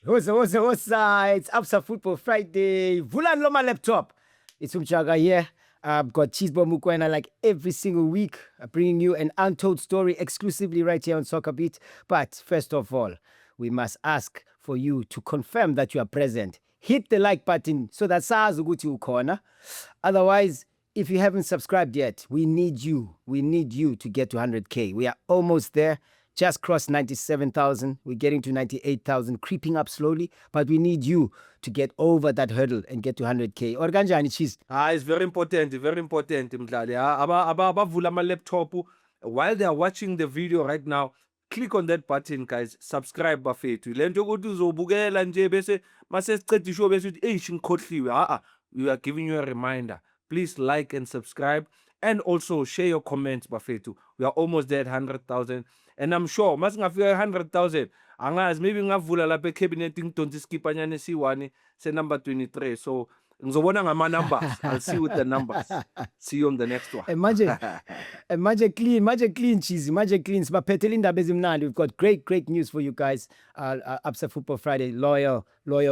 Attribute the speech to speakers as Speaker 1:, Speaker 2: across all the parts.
Speaker 1: What's It's Absa Football Friday. Vulan Loma laptop. It's Umjaka here. I've got Cheezboy Mokoena like every single week, bringing you an untold story exclusively right here on SoccerBeat. But first of all, we must ask for you to confirm that you are present. Hit the like button so that sazi ukuthi ukhona. Otherwise, if you haven't subscribed yet, we need you. We need you to get to 100K. We are almost there. Just crossed 97,000. We're getting to 98,000, creeping up slowly. But we need you to get over that hurdle and get to 100K. Or kanjani, Cheez?
Speaker 2: It's very important, Mdlali. Abavula ama-laptop. While they are watching the video right now, click on that button, guys. Subscribe bafethu. Le nto ukuthi uzobukela nje bese mase siqeda ishow bese uthi eish ngikhohliwe. We are giving you a reminder. Please like and subscribe and also share your comments bafethu. We are almost there at 100,000. And I'm sure masingafika 100,000 angazi maybe ngavula lapha ecabinet ngidonsa iskipanyana esi1 se-number 23. So ngizobona ngama-numbers. I'll see with the numbers. See you on the next one.
Speaker 1: Manje clean, Cheezy. Manje clean. Sibaphethele indaba ezimnandi. We've got great news for you guys. Absa Football Friday, loyal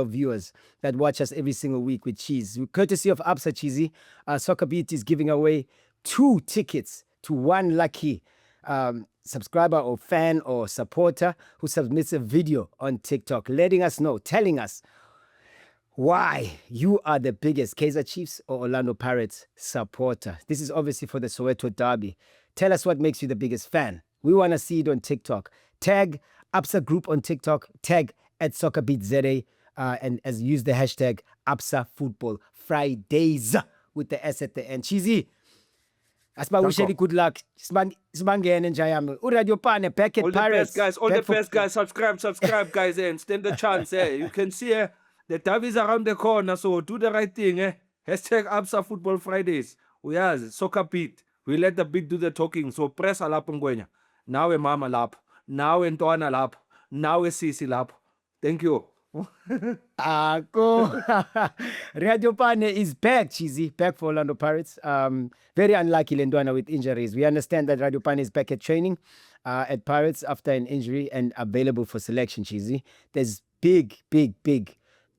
Speaker 1: viewers that watch us every single week with Cheez. Courtesy of Absa, Cheezy, SoccerBeat is giving away 2 tickets to one lucky subscriber or fan or supporter who submits a video on TikTok letting us know, telling us why you are the biggest Kaizer Chiefs or Orlando Pirates supporter. This is obviously for the Soweto Derby. Tell us what makes you the biggest fan. We want to see it on TikTok. Tag Absa Group on TikTok. Tag at SoccerBeatZA and use the hashtag Absa Football Fridays with the S at the end. Cheezy. Asibawisheli good luck. Sibangene nje yami. Radiopane back at Paris.
Speaker 2: All the best guys. Subscribe guys and stand the chance. You can see the derby is around the corner, so do the right thing. Hashtag Absa Football Fridays. We are SoccerBeat. We let the beat do the talking. So press alap ngwenya. Now mama lap. Now Ntwana lap. Now Sisi lap. Thank you.
Speaker 1: Radiopane is back, Cheezy, back for Orlando Pirates. Very unlucky Lendwana with injuries. We understand that Radiopane is back at training at Pirates after an injury and available for selection, Cheezy. There's big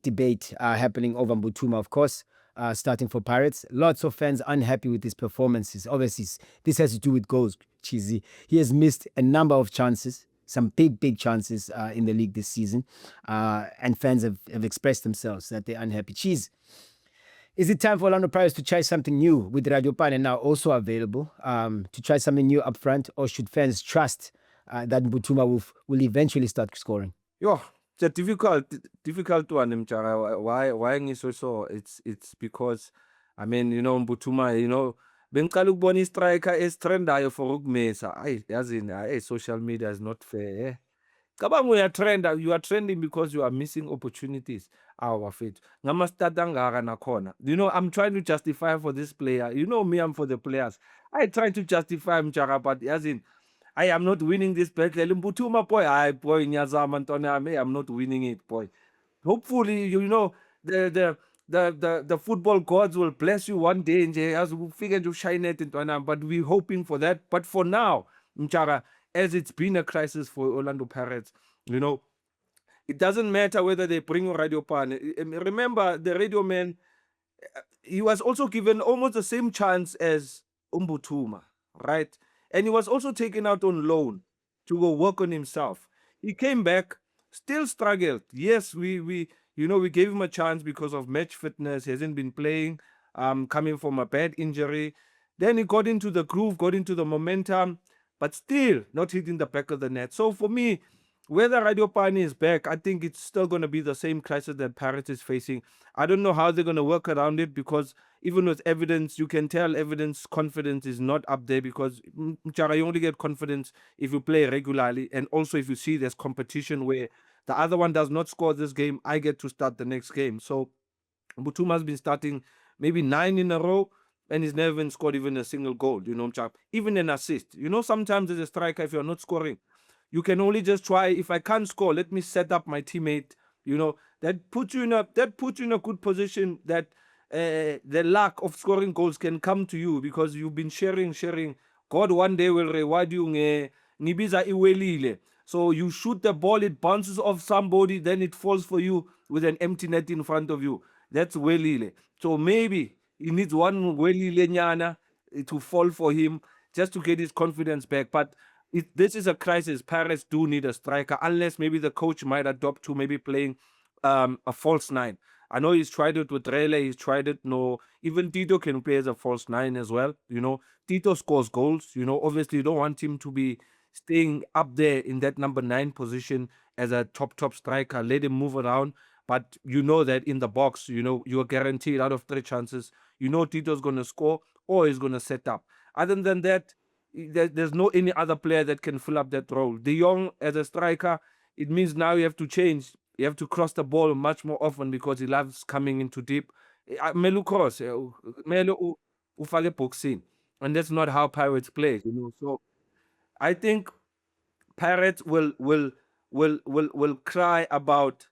Speaker 1: debate happening over Boitumelo, of course, starting for Pirates. Lots of fans unhappy with his performances. Obviously, this has to do with goals, Cheezy. He has missed a number of chances. Some big chances in the league this season. And fans have expressed themselves that they're unhappy. Cheez, is it time for Orlando Pirates to try something new with Radiopane now also available, to try something new up front, or should fans trust that Boitumelo will eventually start scoring?
Speaker 2: It's a difficult one, Mchara. Why so? It's because, I mean, Boitumelo, bengiqala ukubona istriker esitrendayo for ukumesa. Yazini, social media is not fair. Cabanga you are trending because you are missing opportunities. Bafethu. Ngama-start angaka nakhona. I'm trying to justify for this player. You know me, I'm for the players. I try to justify Mchara, but yazini, I am not winning this battle. Boitumelo boy, nyazama ntwana, I'm not winning it, boy. Hopefully, the football gods will bless you one day as we figure to shine it into an, but we're hoping for that. But for now, Mchara, as it's been a crisis for Orlando Pirates, it doesn't matter whether they bring Radiopane. Remember, the radio man, he was also given almost the same chance as Boitumelo, right? And he was also taken out on loan to go work on himself. He came back, still struggled. Yes, we gave him a chance because of match fitness. He hasn't been playing, coming from a bad injury. Then he got into the groove, got into the momentum, but still not hitting the back of the net. So for me, whether Radiopane is back, I think it's still going to be the same crisis that Pirates is facing. I don't know how they're going to work around it, because even with evidence, you can tell evidence confidence is not up there, because Mchara, you only get confidence if you play regularly, and also if you see there's competition where the other one does not score this game, I get to start the next game. So Boitumelo has been starting maybe 9 in a row, and he's never even scored even a single goal, even an assist. Sometimes as a striker, if you're not scoring, you can only just try, if I can't score, let me set up my teammate. That puts you in a good position that the lack of scoring goals can come to you, because you've been sharing. God one day will reward you. Nibiza iwelile. So you shoot the ball, it bounces off somebody, then it falls for you with an empty net in front of you. That's Welile. So maybe he needs one Welile Nyana to fall for him just to get his confidence back. But this is a crisis. Paris do need a striker, unless maybe the coach might adopt to maybe playing a false nine. I know he's tried it with Rele, he's tried it. No, even Tito can play as a false nine as well. Tito scores goals. Obviously, you don't want him to be staying up there in that number 9 position as a top striker. Let him move around. But you know that in the box, you are guaranteed out of 3 chances. Tito's going to score or he's going to set up. Other than that, there's no any other player that can fill up that role. De Jong as a striker, it means now you have to change. You have to cross the ball much more often because he loves coming into deep. Melu cross, Melu ufake boxing, and that's not how Pirates play. So I think Pirates will cry about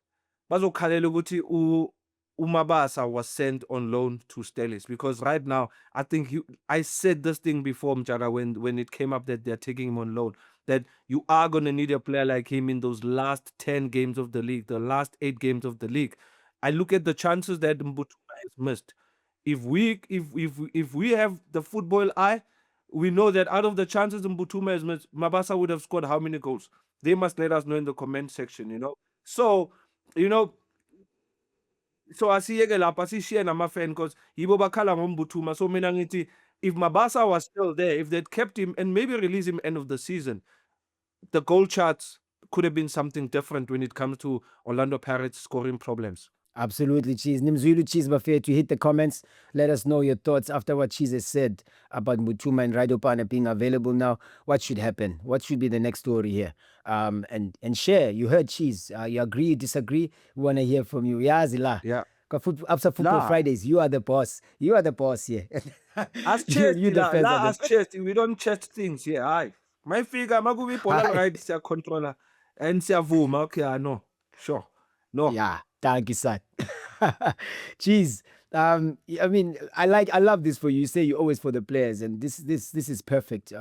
Speaker 2: bazokhalela ukuthi uMabasa was sent on loan to Stelis, because right now I think I said this thing before, Mjara, when it came up that they're taking him on loan, that you are going to need a player like him in those last 10 games of the league, the last 8 games of the league. I look at the chances that Mbutuma has missed. If we have the football eye, we know that out of the chances Mbutuma has missed, Mabasa would have scored how many goals? They must let us know in the comment section. So, you know, so asiyeke lapha sishiye nama-fan because yibo bakhala ngoMbuthuma. So mina ngithi, if Mabasa was still there, if they'd kept him and maybe release him end of the season, the goal charts could have been something different when it comes to Orlando Pirates scoring problems.
Speaker 1: Absolutely, Cheez. Nimzulu Cheez Buffet, to hit the comments. Let us know your thoughts after what Cheez has said about Mutuma and Radiopane being available now. What should happen? What should be the next story here? And share. You heard Cheez. You agree, disagree? We want to hear from you. Yazila.
Speaker 2: Yeah.
Speaker 1: Absa Football
Speaker 2: La.
Speaker 1: Fridays. You are the boss. You are the boss here.
Speaker 2: As
Speaker 1: you
Speaker 2: chest,
Speaker 1: the fans
Speaker 2: la
Speaker 1: are
Speaker 2: as chest. We don't chest things. Yeah, aye. My figure, makubi polar right, siya controller. And siyavuma. Okay, I know. Sure. No.
Speaker 1: Yeah, thank you, son. Cheez. I mean, I love this for you. You say you're always for the players, and this is perfect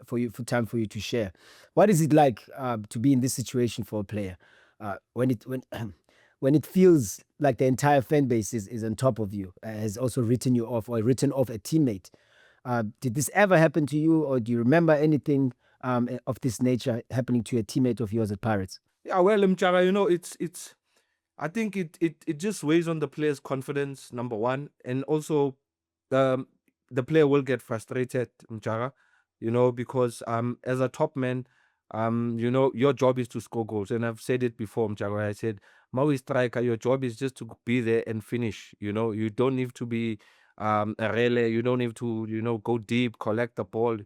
Speaker 1: for you, for time for you to share. What is it like to be in this situation for a player when when it feels like the entire fan base is on top of you, has also written you off or written off a teammate? Did this ever happen to you, or do you remember anything of this nature happening to a teammate of yours at Pirates?
Speaker 2: Yeah, well, Mchara, it's I think it just weighs on the player's confidence, number one, and also the player will get frustrated, Mchara, because as a top man, your job is to score goals, and I've said it before, Mchara. I said, Maui striker, your job is just to be there and finish. You don't need to be a relay. You don't need to go deep, collect the ball.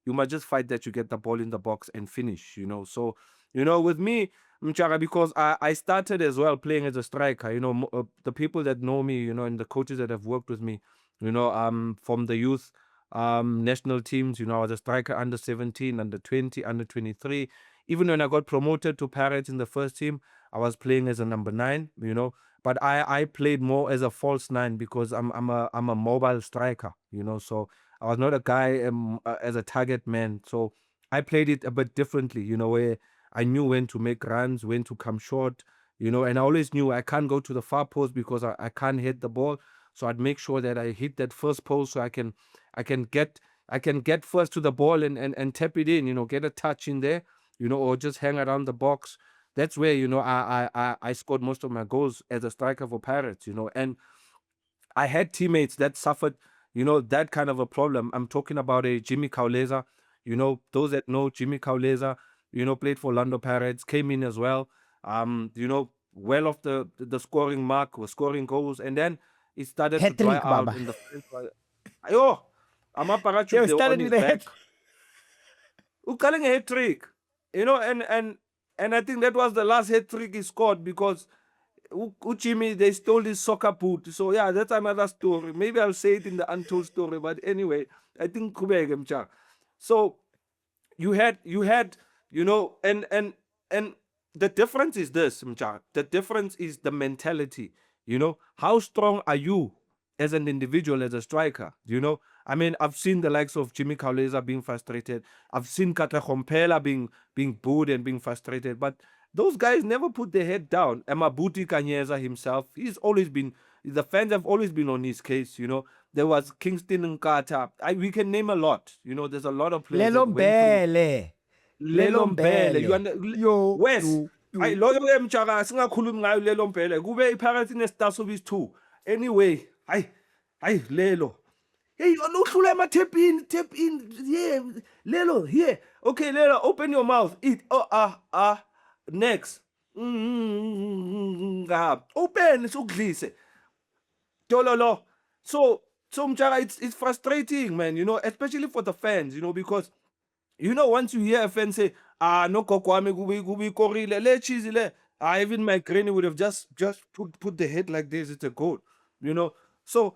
Speaker 2: You must just fight that you get the ball in the box and finish. So with me, Mchara, because I started as well playing as a striker. The people that know me, and the coaches that have worked with me, from the youth national teams, I was a striker under 17, under 20, under 23. Even when I got promoted to Pirates in the first team, I was playing as a number 9, but I played more as a false 9 because I'm a mobile striker, so I was not a guy as a target man. So I played it a bit differently, where I knew when to make runs, when to come short, and I always knew I can't go to the far post because I can't hit the ball. So I'd make sure that I hit that first post so I can get first to the ball and tap it in, get a touch in there, or just hang around the box. That's where, I scored most of my goals as a striker for Pirates, and I had teammates that suffered, that kind of a problem. I'm talking about a Jimmy Kauleza, those that know Jimmy Kauleza, played for Orlando Pirates, came in as well, well off the scoring mark, was scoring goals, and then it started to dry
Speaker 1: Hat-trick,
Speaker 2: out
Speaker 1: Baba.
Speaker 2: in the ayo,
Speaker 1: They
Speaker 2: Amaparachuk, they were
Speaker 1: started
Speaker 2: on his
Speaker 1: with a
Speaker 2: back.
Speaker 1: hat.
Speaker 2: Ukaling a hat trick, and I think that was the last hat trick he scored because Uchimi, they stole his soccer boot. So yeah, that's another story. Maybe I'll say it in the Untold story, but anyway, I think Kubege Mcha. So you had, and the difference is this, Mcha. The difference is the mentality. How strong are you as an individual, as a striker? I mean, I've seen the likes of Jimmy Kauleza being frustrated. I've seen Katla Khompela being booed and being frustrated. But those guys never put their head down. Emabuti Kanyeza himself, the fans have always been on his case, you know. There was Kingston Nkata. We can name a lot. You know, there's a lot of players
Speaker 1: Lelo
Speaker 2: that went through.
Speaker 1: Mbele.
Speaker 2: Lelo Mbele,
Speaker 1: Yo,
Speaker 2: Wes.
Speaker 1: yo,
Speaker 2: Hayi
Speaker 1: yo.
Speaker 2: loyo ke Mjaka singakhulumi ngayo Lelo Mbele. Kube iPirates ine-star service 2. Anyway, hayi Lelo. Hey, uhlula tap in. Yeah, Lelo, here. Okay, Lelo, open your mouth. Eat. Next. Open, sukudlise. Tololo. So Mjaka, it's frustrating, man, you know, especially for the fans, you know, because you know, once you hear a fan say, no kokwami kubi korile, le cheesy le. Even my granny would have just put the head like this, it's a goal. You know. So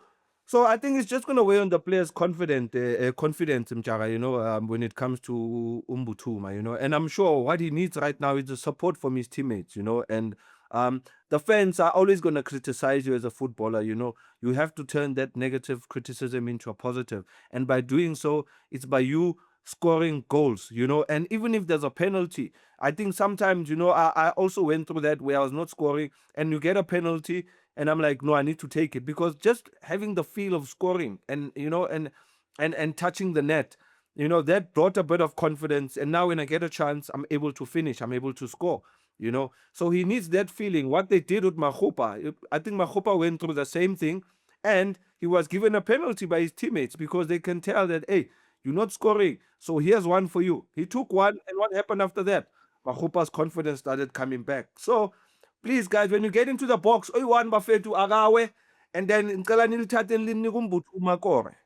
Speaker 2: I think it's just gonna weigh on the players' confidence, Mjara, you know, when it comes to Umbutuma, you know. And I'm sure what he needs right now is the support from his teammates, you know, and the fans are always gonna criticize you as a footballer, you know. You have to turn that negative criticism into a positive. And by doing so, it's by you scoring goals, you know. And even if there's a penalty, I think sometimes, you know, I also went through that where I was not scoring and you get a penalty and I'm like, no, I need to take it because just having the feel of scoring and, you know, and touching the net, you know, that brought a bit of confidence. And now when I get a chance, I'm able to finish, I'm able to score, you know. So he needs that feeling. What they did with Makgopa, I think Makgopa went through the same thing and he was given a penalty by his teammates because they can tell that, hey, you're not scoring. So here's one for you. He took one, and what happened after that? Makgopa's confidence started coming back. So please, guys, when you get into the box, oyi-one bafethu akawe, and then ngicela nilithathe nilinike uMbuthuma kore.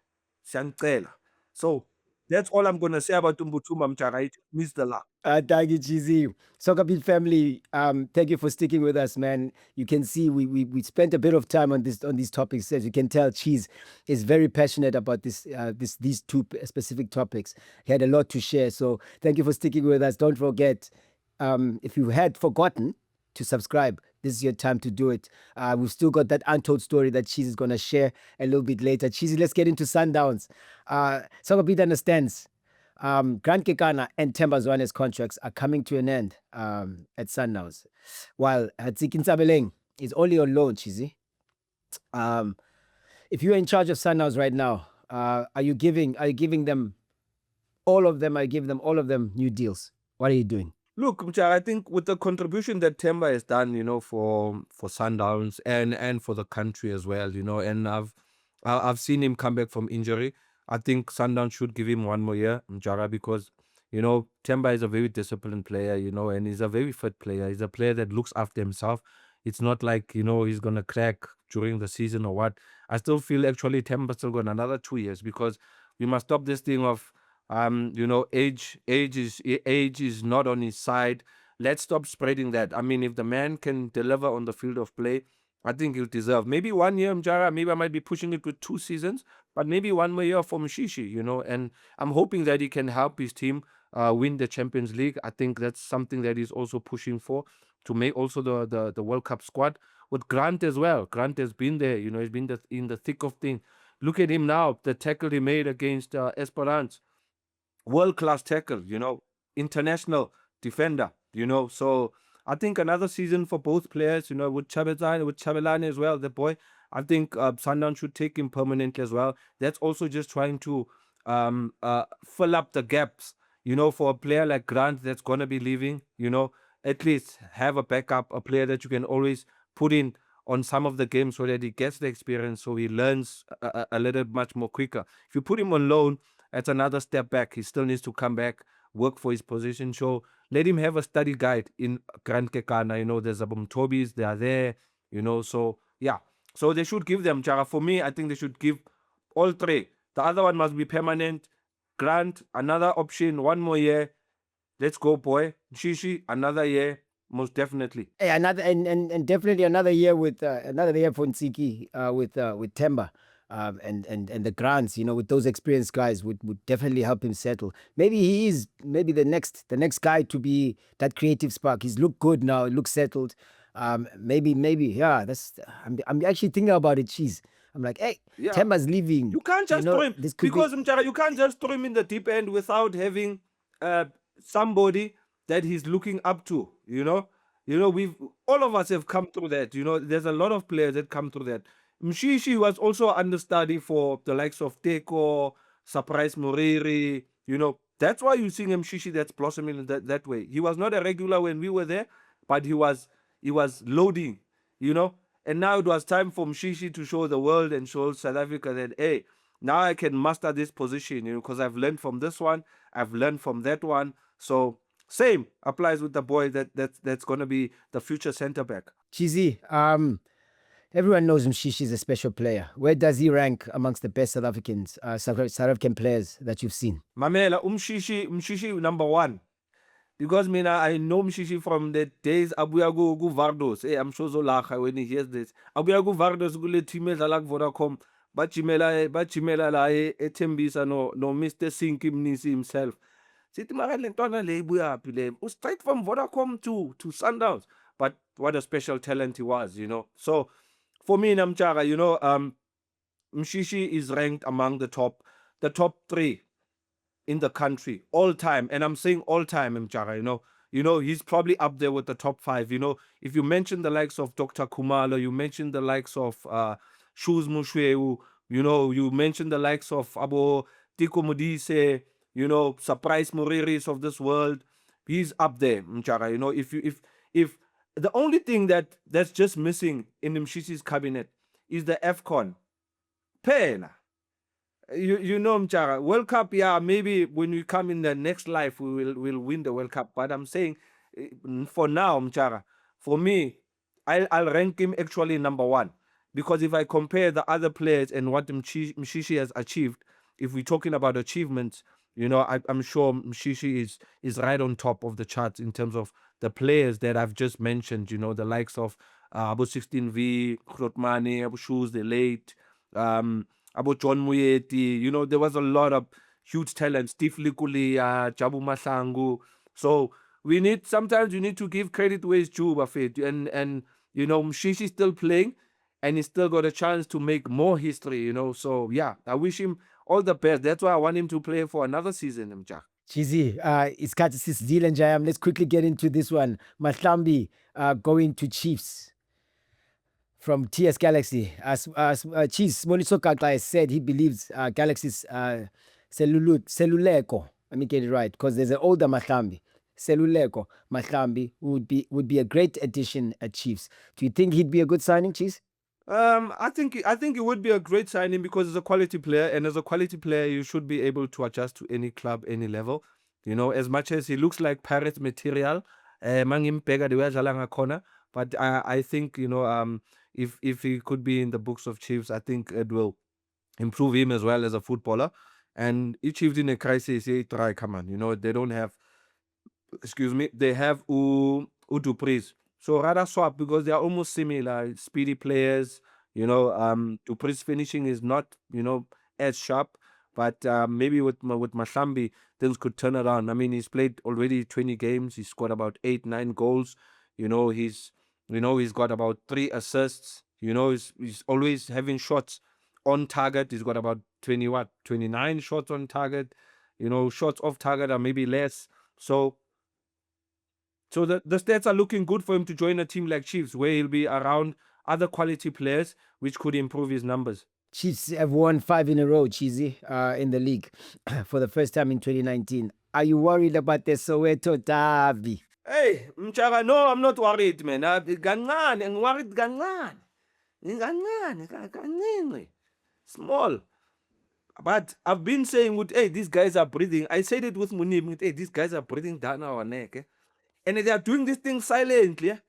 Speaker 2: Siyanicela. So that's all I'm gonna say about Umbuthuma Mjara. Miss the luck.
Speaker 1: Thank you, Cheesy. SoccerBeat family, thank you for sticking with us, man. You can see we spent a bit of time on these topics. As you can tell, Cheez is very passionate about these two specific topics. He had a lot to share. So thank you for sticking with us. Don't forget, if you had forgotten to subscribe, this is your time to do it. We've still got that untold story that Cheez is gonna share a little bit later. Cheesy, let's get into Sundowns. SoccerBeat understands. Grant Kekana and Themba Zwane's contracts are coming to an end at Sundowns, while Hatziki Ntsabeleng is only on loan, Cheesy. If you're in charge of Sundowns right now, are you giving them all of them? Are you giving them all of them new deals? What are you doing?
Speaker 2: Look, Mjara, I think with the contribution that Themba has done, you know, for Sundowns and for the country as well, you know, and I've seen him come back from injury. I think Sundowns should give him one more year, Mjara, because you know Themba is a very disciplined player, you know, and he's a very fit player. He's a player that looks after himself. It's not like, you know, he's gonna crack during the season or what. I still feel actually Themba still got another 2 years because we must stop this thing of you know, age is not on his side. Let's stop spreading that. I mean, if the man can deliver on the field of play, I think he'll deserve maybe 1 year, Mjara. Maybe I might be pushing it with 2 seasons, but maybe 1 more year for Mshishi, you know. And I'm hoping that he can help his team win the Champions League. I think that's something that he's also pushing for to make also the World Cup squad with Grant as well. Grant has been there, you know, he's been in the thick of things. Look at him now, the tackle he made against Esperance, world-class tackle, you know, international defender, you know. So I think another season for both players, you know, with Chabelane as well, the boy. I think Sundown should take him permanently as well. That's also just trying to fill up the gaps, you know, for a player like Grant that's gonna be leaving, you know, at least have a backup, a player that you can always put in on some of the games so that he gets the experience, so he learns a little much more quicker. If you put him on loan, that's another step back. He still needs to come back, work for his position. So let him have a study guide in Grand Kekana. You know, there's a Tobis, they are there, you know. So yeah. So they should give them, Chara. For me, I think they should give all three. The other one must be permanent. Grant, another option, 1 more year. Let's go, boy. Shishi, another year, most definitely.
Speaker 1: Hey, another and definitely another year with another year for Nsiki with Themba. And the grants, you know, with those experienced guys would definitely help him settle. Maybe he is maybe the next guy to be that creative spark. He's looked good now, he looks settled. Maybe yeah. I'm actually thinking about it. Cheese. I'm like, hey,
Speaker 2: Yeah.
Speaker 1: Themba's leaving.
Speaker 2: You can't just throw him
Speaker 1: This could
Speaker 2: because
Speaker 1: be.
Speaker 2: Mchara, you can't just throw him in the deep end without having somebody that he's looking up to. We've all of us have come through that. There's a lot of players that come through that. Mshishi was also understudy for the likes of Teko, Surprise Moriri. That's why you're seeing Mshishi that's blossoming in that way. He was not a regular when we were there, but he was loading. And now it was time for Mshishi to show the world and show South Africa that, hey, now I can master this position, because I've learned from this one, I've learned from that one. So same applies with the boy that's going to be the future center back.
Speaker 1: Cheesy. Everyone knows Mshishi is a special player. Where does he rank amongst the best South Africans, South African players that you've seen?
Speaker 2: Mamela, Mshishi number one. Because I know Mshishi from the days abuya ku Vardos. Hey, I'm sure Zolacha when he hears this. Abuya ku Vardos kule team edlala ku Vodacom. Bajimela la ethembisa no Mr. Sinki Mnisi himself. Sithi mara le ntwana le ibuya phi le. Straight from Vodacom to Sundowns. But what a special talent he was. So for me, Namchara, Mshishi is ranked among the top three in the country all time, and I'm saying all time, Mjara. He's probably up there with the top five. If you mention the likes of Dr. Kumalo, you mention the likes of Shoes Mushweu, you mention the likes of Abo Tiko Modise, Surprise Moriris of this world. He's up there, Mjara. If the only thing that's just missing in Mshishi's cabinet is the AFCON. Pena. Mchara, World Cup, yeah, maybe when we come in the next life, we'll win the World Cup. But I'm saying, for now, Mchara, for me, I'll rank him actually number one. Because if I compare the other players and what Mshishi has achieved, if we're talking about achievements, I'm sure Mshishi is right on top of the charts in terms of the players that I've just mentioned, the likes of Abu 16V, Krotmane, Abu Shoes, the late, about John Muyeti. There was a lot of huge talent. Steve Likulia, Jabu Masangu. So sometimes you need to give credit where it's due, Buffett. And Mshishi's still playing and he's still got a chance to make more history, So yeah, I wish him all the best. That's why I want him to play for another season, Mjak.
Speaker 1: Cheesy, it's Katsis Zealand Jayam. Let's quickly get into this one. Mahlambi going to Chiefs from TS Galaxy. As Cheez Moniso Kakla said, he believes Galaxy's Seluleko, let me get it right, because there's an older Mahlambi. Seluleko Mahlambi would be a great addition at Chiefs. Do you think he'd be a good signing, Cheez?
Speaker 2: I think it would be a great signing because he's a quality player, and as a quality player, you should be able to adjust to any club, any level. As much as he looks like Pirates material, mangimbheka the way adlala ngakhona, but I think if he could be in the books of Chiefs, I think it will improve him as well as a footballer. And if Chiefs in a crisis, try come on. They don't have, excuse me, they have Udupris. So rather swap because they are almost similar, speedy players. Dupree's finishing is not, as sharp, but maybe with Mahlambi, things could turn around. I mean, he's played already 20 games. He's scored about 8-9 goals. He's got about 3 assists. He's always having shots on target. He's got about 29 shots on target. Shots off target are maybe less. So the stats are looking good for him to join a team like Chiefs, where he'll be around other quality players, which could improve his numbers.
Speaker 1: Chiefs have won 5 in a row, Cheesy, in the league for the first time in 2019. Are you worried about the Soweto Derby?
Speaker 2: Hey, Mchara, no, I'm not worried, man. I'm worried kancane. Small. But I've been saying, hey, these guys are breathing. I said it with Munim, hey, these guys are breathing down our neck. And they are doing this thing silently.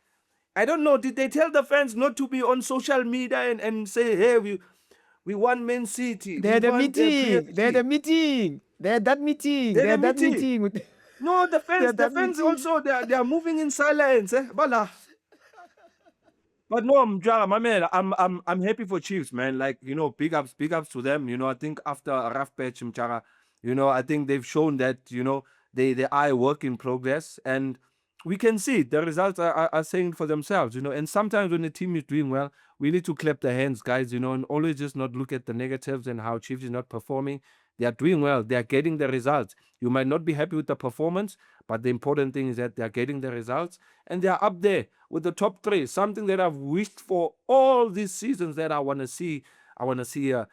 Speaker 2: I don't know. Did they tell the fans not to be on social media and say, hey, we want Man City.
Speaker 1: They had a meeting. They had a meeting. They had that meeting. They had that meeting.
Speaker 2: No, the fans also, they are moving in silence. Bala. But no, Mjara, my man, I'm happy for Chiefs, man. Like, big ups to them. I think after a rough patch, Mjara, I think they've shown that, they are a work in progress. And we can see the results are saying for themselves, you know. And sometimes when a team is doing well, we need to clap the hands, guys, you know, and always just not look at the negatives and how Chiefs is not performing. They are doing well. They are getting the results. You might not be happy with the performance, but the important thing is that they are getting the results and they are up there with the top three. Something that I've wished for all these seasons that I want to see. I want to see a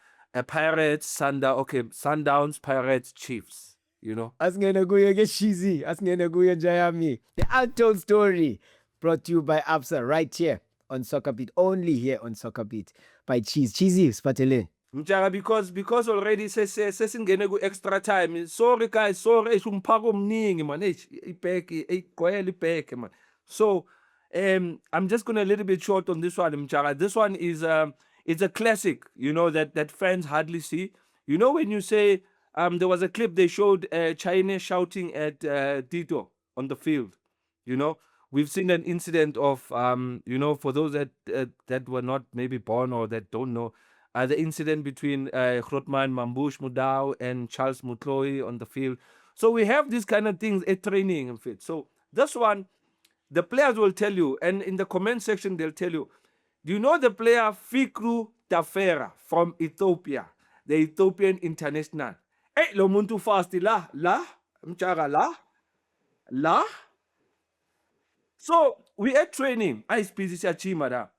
Speaker 2: Pirates, Sundowns, Pirates, Chiefs. You know,
Speaker 1: Asingena kuye ke Cheezy, asingena kuye Njayami. The Untold story brought to you by Absa right here on SoccerBeat, only here on SoccerBeat by Cheez. Cheezy, spatele.
Speaker 2: Mjaka, because already sesingene ku extra time. Sorry guys, sorry umphako omningi man. Ibheke, igcwele ibheke man. So I'm just going a little bit short on this one, Mjaka. This one is it's a classic, you know, that fans hardly see. You know, when you say there was a clip they showed China shouting at Tito on the field. You know, we've seen an incident of you know, for those that were not maybe born or that don't know, the incident between Grootman Mambush Mudau and Charles Mutloi on the field. So we have these kind of things at training and fit. So this one, the players will tell you, and in the comment section they'll tell you, do you know the player Fikru Tafera from Ethiopia, the Ethiopian international? Hey, lo muntu fast la mchara la. So we at training. I busy chimada.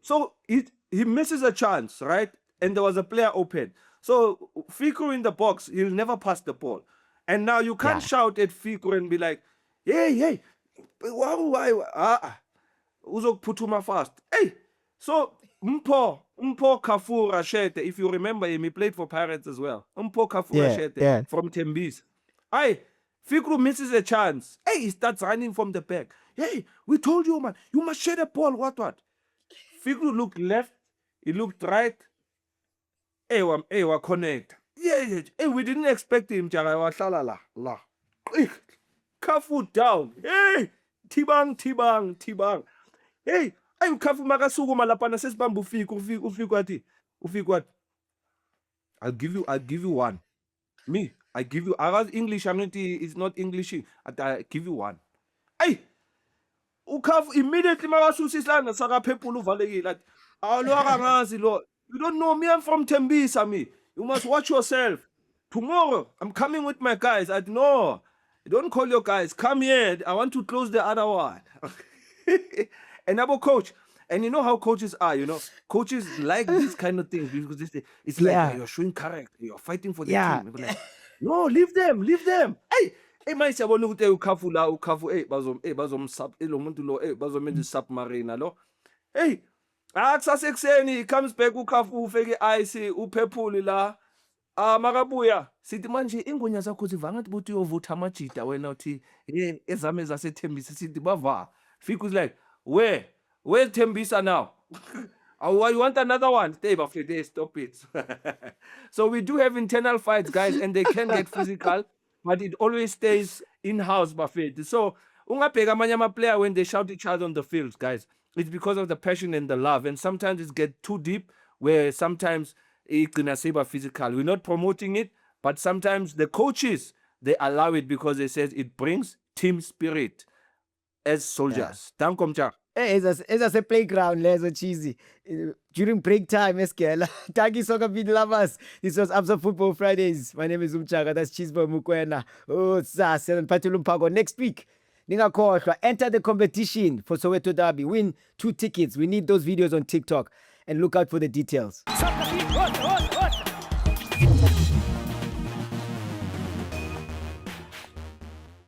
Speaker 2: So he misses a chance, right? And there was a player open. So Fikru in the box, he'll never pass the ball. And now you can't shout at Fikru and be like, hey, why, uzokuphuthuma fast. Hey, so Mpo Kafur Rashete, if you remember him, he played for Pirates as well. Mpo Kafur Rashete from Tembis. Hey, Fikru misses a chance. Hey, he starts running from the back. Hey, we told you, man, you must share the ball. What? Fikru looked left, he looked right. Hey, wa connect. Yeah. Hey, we didn't expect him. La. Kafu down. Hey, Tibang. Hey, I'm Kafu Makasugo Malapana says Bambu Ufikwati. I'll give you one. Me, I give you. I was English. I'm not. It's not English. I give you one. Hey, Ukafu immediately Makasusislana Saka Pepulu Valegi like. You don't know me. I'm from Tembisa. Me. You must watch yourself. Tomorrow, I'm coming with my guys. No, don't call your guys. Come here. I want to close the other one. And about coach. And you know how coaches are, you know. Coaches like these kind of things because it's like you're showing character. You're fighting for the team. Like, no, leave them. Hey, my sabona ukuthi ukhafu bazom submarine lo. Hey, akusasekuseni he comes back ukhafu ufeke ice uphephuli la. Makabuya sithi manje ingonya zakho zivanga ukuthi uyovutha amajida wena uthi ezame zasethembisa sithi bava. Fiku's like, where's Tembisa now? Oh, you want another one? Stay bafete, stop it. So we do have internal fights, guys, and they can get physical, but it always stays in-house bafete. So ungabheka amanye ama-player when they shout each other on the field, guys, it's because of the passion and the love, and sometimes it gets too deep where sometimes igcina seba physical. We're not promoting it, but sometimes the coaches, they allow it because they say it brings team spirit as soldiers. Danko Mjaka.
Speaker 1: Hey, as a playground, lezo Cheezy. During break time, eskela. Thank you, SoccerBeat lovers. This was Absa Football Fridays. My name is Umjaka. That's Cheezboy Mokoena. Oh, Sasa and Patulumpago. Next week, Ningakoshwa, enter the competition for Soweto Derby. Win 2 tickets. We need those videos on TikTok. And look out for the details.